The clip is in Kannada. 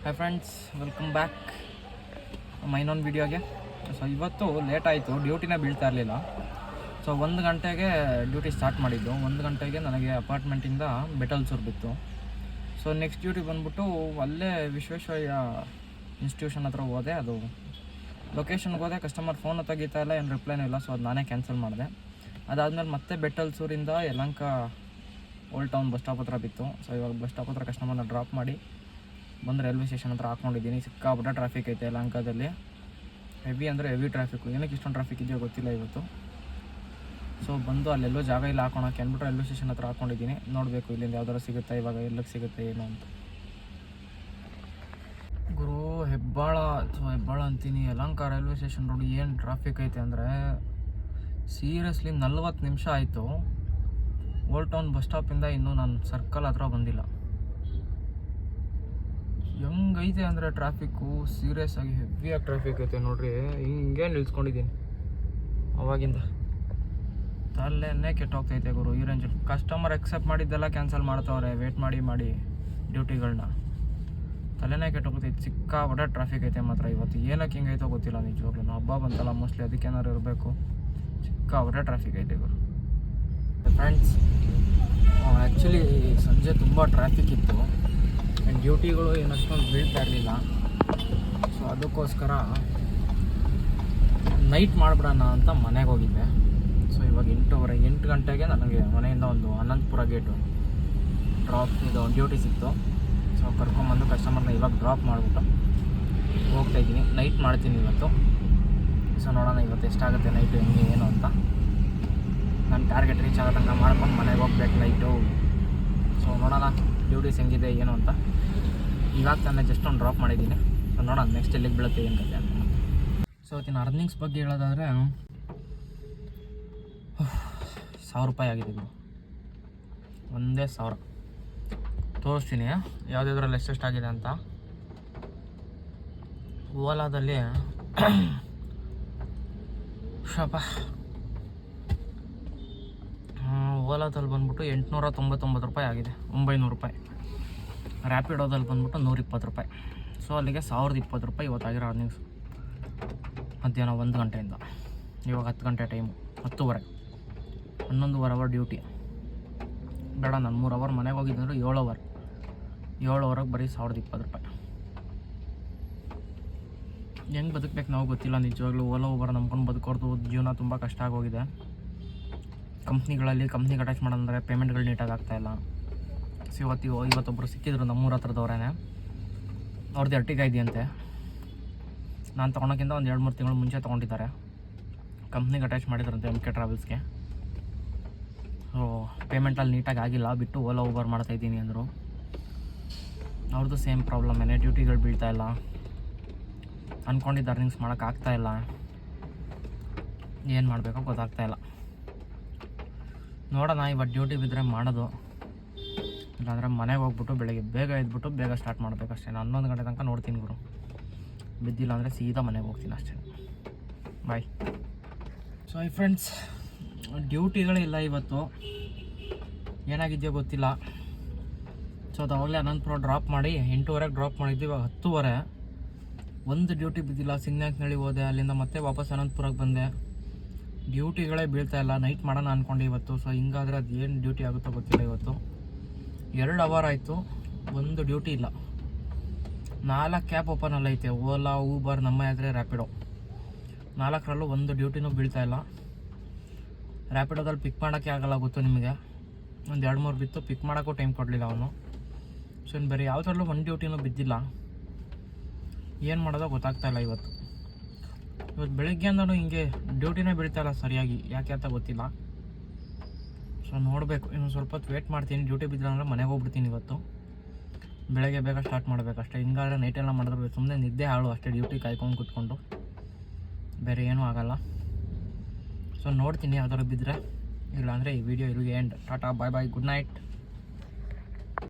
ಹಾಯ್ ಫ್ರೆಂಡ್ಸ್, ವೆಲ್ಕಮ್ ಬ್ಯಾಕ್ ಇನ್ನೊಂದು ವೀಡಿಯೋಗೆ. ಸೊ ಇವತ್ತು ಲೇಟ್ ಆಯಿತು, ಡ್ಯೂಟಿನೇ ಬೀಳ್ತಾ ಇರಲಿಲ್ಲ. ಸೊ 1 ಗಂಟೆಗೆ ಡ್ಯೂಟಿ ಸ್ಟಾರ್ಟ್ ಮಾಡಿದ್ದು. 1 ಗಂಟೆಗೆ ನನಗೆ ಅಪಾರ್ಟ್ಮೆಂಟಿಂದ ಬೆಟಲ್ಸೂರು ಬಿತ್ತು. ಸೊ ನೆಕ್ಸ್ಟ್ ಡ್ಯೂಟಿ ಬಂದ್ಬಿಟ್ಟು ಅಲ್ಲೇ ವಿಶ್ವೇಶ್ವರಯ್ಯ ಇನ್ಸ್ಟಿಟ್ಯೂಷನ್ ಹತ್ರ ಹೋದೆ. ಅದು ಲೊಕೇಶನ್ಗೆ ಹೋದೆ, ಕಸ್ಟಮರ್ ಫೋನು ತೆಗಿತಾ ಇಲ್ಲ, ಏನು ರಿಪ್ಲೈನೂ ಇಲ್ಲ. ಸೊ ಅದು ನಾನೇ ಕ್ಯಾನ್ಸಲ್ ಮಾಡಿದೆ. ಅದಾದಮೇಲೆ ಮತ್ತೆ ಬೆಟಲ್ಸೂರಿಂದ Yelahanka old town bus stop ಹತ್ರ ಬಿತ್ತು. ಸೊ ಇವಾಗ ಬಸ್ ಸ್ಟಾಪ್ ಹತ್ರ ಕಸ್ಟಮರ್ನ ಡ್ರಾಪ್ ಮಾಡಿ ಬಂದು ರೈಲ್ವೆ ಸ್ಟೇಷನ್ ಹತ್ರ ಹಾಕ್ಕೊಂಡಿದ್ದೀನಿ. ಸಿಕ್ಕಾಪಟ್ಟೆ ಟ್ರಾಫಿಕ್ ಐತೆ ಯಲಹಂಕದಲ್ಲಿ. ಹೆವಿ ಅಂದರೆ ಹೆವಿ ಟ್ರಾಫಿಕ್ಕು. ಏನಕ್ಕೆ ಇಷ್ಟೊಂದು ಟ್ರಾಫಿಕ್ ಇದೆಯೋ ಗೊತ್ತಿಲ್ಲ ಇವತ್ತು. ಸೊ ಬಂದು ಅಲ್ಲೆಲ್ಲೋ ಜಾಗ ಇಲ್ಲ ಹಾಕೋಣಕ್ಕೆ ಅಂದ್ಬಿಟ್ಟು ರೈಲ್ವೆ ಸ್ಟೇಷನ್ ಹತ್ರ ಹಾಕ್ಕೊಂಡಿದ್ದೀನಿ. ನೋಡಬೇಕು ಇಲ್ಲಿಂದ ಯಾವ್ದಾರು ಸಿಗುತ್ತೆ, ಇವಾಗ ಎಲ್ಲಕ್ಕೆ ಸಿಗುತ್ತೆ ಏನು ಅಂತ. ಗುರು ಹೆಬ್ಬಾಳ ಅಂತೀನಿ, ಯಲಹಂಕ ರೈಲ್ವೆ ಸ್ಟೇಷನ್ ರೋಡ್ ಏನು ಟ್ರಾಫಿಕ್ ಐತೆ ಅಂದರೆ ಸೀರಿಯಸ್ಲಿ 40 ನಿಮಿಷ ಆಯಿತು. ಓಲ್ಡ್ ಟೌನ್ ಬಸ್ ಸ್ಟಾಪಿಂದ ಇನ್ನೂ ನಾನು ಸರ್ಕಲ್ ಹತ್ರ ಬಂದಿಲ್ಲ. ಹೆಂಗೈತೆ ಅಂದರೆ ಟ್ರಾಫಿಕ್ಕು ಸೀರಿಯಸ್ ಆಗಿ ಹೆವಿಯಾಗಿ ಟ್ರಾಫಿಕ್ ಐತೆ ನೋಡ್ರಿ. ಹಿಂಗೆ ನಿಲ್ಸ್ಕೊಂಡಿದ್ದೀನಿ ಅವಾಗಿಂದ. ತಲೆನೇ ಕೆಟ್ಟೋಗ್ತೈತೆ ಗುರು ಈ ರೇಂಜಲ್ಲಿ. ಕಸ್ಟಮರ್ ಎಕ್ಸೆಪ್ಟ್ ಮಾಡಿದ್ದೆಲ್ಲ ಕ್ಯಾನ್ಸಲ್ ಮಾಡ್ತಾವ್ರೆ ವೇಟ್ ಮಾಡಿ ಡ್ಯೂಟಿಗಳನ್ನ. ತಲೆನೇ ಕೆಟ್ಟೋಗ್ತೈತೆ. ಸಿಕ್ಕಾಪಟ್ಟೆ ಟ್ರಾಫಿಕ್ ಐತೆ ಮಾತ್ರ ಇವತ್ತು. ಏನಕ್ಕೆ ಹಿಂಗೈತೋ ಗೊತ್ತಿಲ್ಲ ನಿಜವಾಗ್ಲೂ. ಹಬ್ಬ ಬಂತಲ್ಲ ಮೋಸ್ಟ್ಲಿ, ಅದಕ್ಕೇನಾದ್ರು ಇರಬೇಕು. ಸಿಕ್ಕಾಪಟ್ಟೆ ಟ್ರಾಫಿಕ್ ಐತೆ ಗುರು. ಫ್ರೆಂಡ್ಸ್, ಆ್ಯಕ್ಚುಲಿ ಸಂಜೆ ತುಂಬ ಟ್ರಾಫಿಕ್ ಇತ್ತು. ಡ್ಯೂಟಿಗಳು ಏನಷ್ಟೊಂದು ಬೀಳ್ತಾ ಇರಲಿಲ್ಲ. ಸೊ ಅದಕ್ಕೋಸ್ಕರ ನೈಟ್ ಮಾಡಿಬಿಡೋಣ ಅಂತ ಮನೆಗೆ ಹೋಗಿದ್ದೆ. ಸೊ ಇವಾಗ 8 ಗಂಟೆಗೆ ನನಗೆ ಮನೆಯಿಂದ ಒಂದು ಅನಂತಪುರ ಗೇಟು ಇದು ಡ್ಯೂಟಿ ಸಿಕ್ತು. ಸೊ ಕರ್ಕೊಂಬಂದು ಕಸ್ಟಮರ್ನ ಇವಾಗ ಡ್ರಾಪ್ ಮಾಡಿಬಿಟ್ಟು ಹೋಗ್ತಾಯಿದ್ದೀನಿ. ನೈಟ್ ಮಾಡ್ತೀನಿ ಇವತ್ತು. ಸೊ ನೋಡೋಣ ಇವತ್ತು ಎಷ್ಟಾಗುತ್ತೆ ನೈಟು, ಹೆಂಗೆ ಏನು ಅಂತ. ನನ್ನ ಟಾರ್ಗೆಟ್ ರೀಚ್ ಆಗೋ ತನಕ ಮಾಡ್ಕೊಂಡು ಮನೆಗೆ ಹೋಗ್ಬೇಕು ನೈಟು. ಸೊ ನೋಡೋಣ ಡ್ಯೂಟೀಸ್ ಹೆಂಗಿದೆ ಏನು ಅಂತ. ಇವಾಗ ತಾನೇ ಜಸ್ಟ್ ಒಂದು ಡ್ರಾಪ್ ಮಾಡಿದ್ದೀನಿ. ಸೊ ನೋಡೋಣ ನೆಕ್ಸ್ಟ್ ಎಲ್ಲಿಗೆ ಬೀಳುತ್ತೆ ಏನು ಕತೆ ಅಂತ. ಸೊ ಇವತ್ತಿನ ಅರ್ನಿಂಗ್ಸ್ ಬಗ್ಗೆ ಹೇಳೋದಾದರೆ 1000 ರೂಪಾಯಿ ಆಗಿದೆ ಇದು. ಒಂದೇ 1000 ತೋರಿಸ್ತೀನಿ ಯಾವುದಾದ್ರಲ್ಲಿ ಎಷ್ಟೆಷ್ಟಾಗಿದೆ ಅಂತ. ಓಲಾದಲ್ಲಿ ಓಲಾದಲ್ಲಿ ಬಂದ್ಬಿಟ್ಟು 899 ರೂಪಾಯಿ ಆಗಿದೆ, 900 ರೂಪಾಯಿ. ರ್ಯಾಪಿಡೋದಲ್ಲಿ ಬಂದ್ಬಿಟ್ಟು 120 ರೂಪಾಯಿ. ಸೊ ಅಲ್ಲಿಗೆ 1020 ರೂಪಾಯಿ ಇವತ್ತಾಗಿರೋ ಅರ್ನಿಂಗ್ಸ್. ಮಧ್ಯಾಹ್ನ 1 ಗಂಟೆಯಿಂದ ಇವಾಗ 10 ಗಂಟೆ ಟೈಮು, 10:30, 11 ಅವರ್ ಡ್ಯೂಟಿ. ಬೇಡ, ನಾನು 3 ಅವರ್ ಮನೆಗೆ ಹೋಗಿದ್ದಂದ್ರೆ 7 ಅವರ್ಗೆ ಬರೀ 1020 ರೂಪಾಯಿ. ಹೆಂಗೆ ಬದುಕಬೇಕು ನಾವು ಗೊತ್ತಿಲ್ಲ ನಿಜವಾಗ್ಲೂ. ಓಲಾ ಊಬರ್ ನಂಬ್ಕೊಂಡು ಬದುಕೋರ್ದು ಜೀವನ ತುಂಬ ಕಷ್ಟ ಆಗೋಗಿದೆ. ಕಂಪ್ನಿಗೆ ಅಟ್ಯಾಚ್ ಮಾಡೋದಂದರೆ ಪೇಮೆಂಟ್ಗಳು ನೀಟಾಗಿ ಆಗ್ತಾಯಿಲ್ಲ. ಸೊ ಇವತ್ತೊಬ್ಬರು ಸಿಕ್ಕಿದ್ರು ನಮ್ಮೂರ ಹತ್ರದವ್ರೇ. ಅವ್ರದ್ದು Ertiga ಇದೆಯಂತೆ. ನಾನು ತೊಗೊಳಕ್ಕಿಂತ ಒಂದು 2-3 ತಿಂಗಳು ಮುಂಚೆ ತೊಗೊಂಡಿದ್ದಾರೆ. ಕಂಪ್ನಿಗೆ ಅಟ್ಯಾಚ್ ಮಾಡಿದ್ರಂತೆ MK ಟ್ರಾವೆಲ್ಸ್ಗೆ. ಸೊ ಪೇಮೆಂಟಲ್ಲಿ ನೀಟಾಗಿ ಆಗಿಲ್ಲ, ಬಿಟ್ಟು ಓಲಾ ಊಬರ್ ಮಾಡ್ತಾಯಿದ್ದೀನಿ ಅಂದರು. ಅವ್ರದ್ದು ಸೇಮ್ ಪ್ರಾಬ್ಲಮ್ಮೇನೆ, ಡ್ಯೂಟಿಗಳು ಬೀಳ್ತಾಯಿಲ್ಲ, ಅಂದ್ಕೊಂಡಿದ್ದ ಅರ್ನಿಂಗ್ಸ್ ಮಾಡೋಕ್ಕಾಗ್ತಾಯಿಲ್ಲ. ಏನು ಮಾಡಬೇಕೋ ಗೊತ್ತಾಗ್ತಾಯಿಲ್ಲ. ನೋಡೋಣ ಇವತ್ತು ಡ್ಯೂಟಿ ಬಿದ್ದರೆ ಮಾಡೋದು, ಇಲ್ಲಾಂದರೆ ಮನೆಗೆ ಹೋಗ್ಬಿಟ್ಟು ಬೆಳಗ್ಗೆ ಬೇಗ ಎದ್ಬಿಟ್ಟು ಬೇಗ ಸ್ಟಾರ್ಟ್ ಮಾಡಬೇಕಷ್ಟೇ. 11 ಗಂಟೆ ತನಕ ನೋಡ್ತೀನಿ ಗುರು. ಬಿದ್ದಿಲ್ಲ ಅಂದರೆ ಸೀದಾ ಮನೆಗೆ ಹೋಗ್ತೀನಿ ಅಷ್ಟೇ. ಬಾಯ್. ಸೊ ಈ ಫ್ರೆಂಡ್ಸ್, ಡ್ಯೂಟಿಗಳಿಲ್ಲ ಇವತ್ತು. ಏನಾಗಿದೆಯೋ ಗೊತ್ತಿಲ್ಲ. ಸೊ ಅದು ಅವಾಗಲೇ ಅನಂತಪುರ ಡ್ರಾಪ್ ಮಾಡಿ 8:30ಗೆ ಡ್ರಾಪ್ ಮಾಡಿದ್ವಿ. ಇವಾಗ 10:30. ಒಂದು ಡ್ಯೂಟಿ ಬಿದ್ದಿಲ್ಲ. ಸಿಗ್ನಾಕ್ನಳ್ಳಿ ಹೋದೆ, ಅಲ್ಲಿಂದ ಮತ್ತೆ ವಾಪಸ್ ಅನಂತಪುರಕ್ಕೆ ಬಂದೆ. ಡ್ಯೂಟಿಗಳೇ ಬೀಳ್ತಾಯಿಲ್ಲ. ನೈಟ್ ಮಾಡೋಣ ಅಂದ್ಕೊಂಡೆ ಇವತ್ತು. ಸೊ ಹಿಂಗಾದರೆ ಅದು ಏನು ಡ್ಯೂಟಿ ಆಗುತ್ತೋ ಗೊತ್ತಿಲ್ಲ. ಇವತ್ತು 2 ಅವರ್ ಆಯಿತು, ಒಂದು ಡ್ಯೂಟಿ ಇಲ್ಲ. 4 ಕ್ಯಾಬ್ ಓಪನಲ್ಲಿ ಐತೆ. ಓಲಾ, ಊಬರ್, ನಮ್ಮ ಯಾತ್ರೆ, ರ್ಯಾಪಿಡೋ. 4ರಲ್ಲೂ ಒಂದು ಡ್ಯೂಟಿನೂ ಬೀಳ್ತಾಯಿಲ್ಲ. ರ್ಯಾಪಿಡೋದಲ್ಲಿ ಪಿಕ್ ಮಾಡೋಕ್ಕೆ ಆಗಲ್ಲ, ಗೊತ್ತು ನಿಮಗೆ. ಒಂದು 2-3 ಬಿತ್ತು, ಪಿಕ್ ಮಾಡೋಕ್ಕೂ ಟೈಮ್ ಕೊಡಲಿಲ್ಲ ಅವನು. ಸೊ ಇನ್ನು ಬೇರೆ ಯಾವುದ್ರಲ್ಲೂ ಒಂದು ಡ್ಯೂಟಿನೂ ಬಿದ್ದಿಲ್ಲ. ಏನು ಮಾಡೋದೋ ಗೊತ್ತಾಗ್ತಾಯಿಲ್ಲ ಇವತ್ತು ಬೆಳಗ್ಗೆಯಿಂದನೂ ಹಿಂಗೆ ಡ್ಯೂಟಿನೇ ಬೀಳ್ತಾಯಿಲ್ಲ ಸರಿಯಾಗಿ, ಯಾಕೆ ಅಂತ ಗೊತ್ತಿಲ್ಲ. ಸೊ ನೋಡಬೇಕು, ಇನ್ನು ಸ್ವಲ್ಪ ಹೊತ್ತು ವೇಟ್ ಮಾಡ್ತೀನಿ. ಡ್ಯೂಟಿ ಬಿದ್ದರೆ ಅಂದರೆ ಮನೆಗೆ ಹೋಗ್ಬಿಡ್ತೀನಿ ಇವತ್ತು. ಬೆಳಗ್ಗೆ ಬೇಗ ಸ್ಟಾರ್ಟ್ ಮಾಡಬೇಕಷ್ಟೇ. ಹಿಂಗಾದ್ರೆ ನೈಟೆಲ್ಲ ಮಾಡಿದ್ರೆ ಸುಮ್ಮನೆ ನಿದ್ದೆ ಹಾಳು ಅಷ್ಟೇ, ಡ್ಯೂಟಿ ಕಾಯ್ಕೊಂಡು ಕೂತ್ಕೊಂಡು. ಬೇರೆ ಏನೂ ಆಗೋಲ್ಲ. ಸೊ ನೋಡ್ತೀನಿ ಯಾವ್ದಾದ್ರು ಬಿದ್ದರೆ. ಇಲ್ಲಾಂದರೆ ಈ ವಿಡಿಯೋ ಇಲ್ಲಿಗೆ ಎಂಡ್. ಟಾಟಾ, ಬಾಯ್ ಬಾಯ್, ಗುಡ್ ನೈಟ್.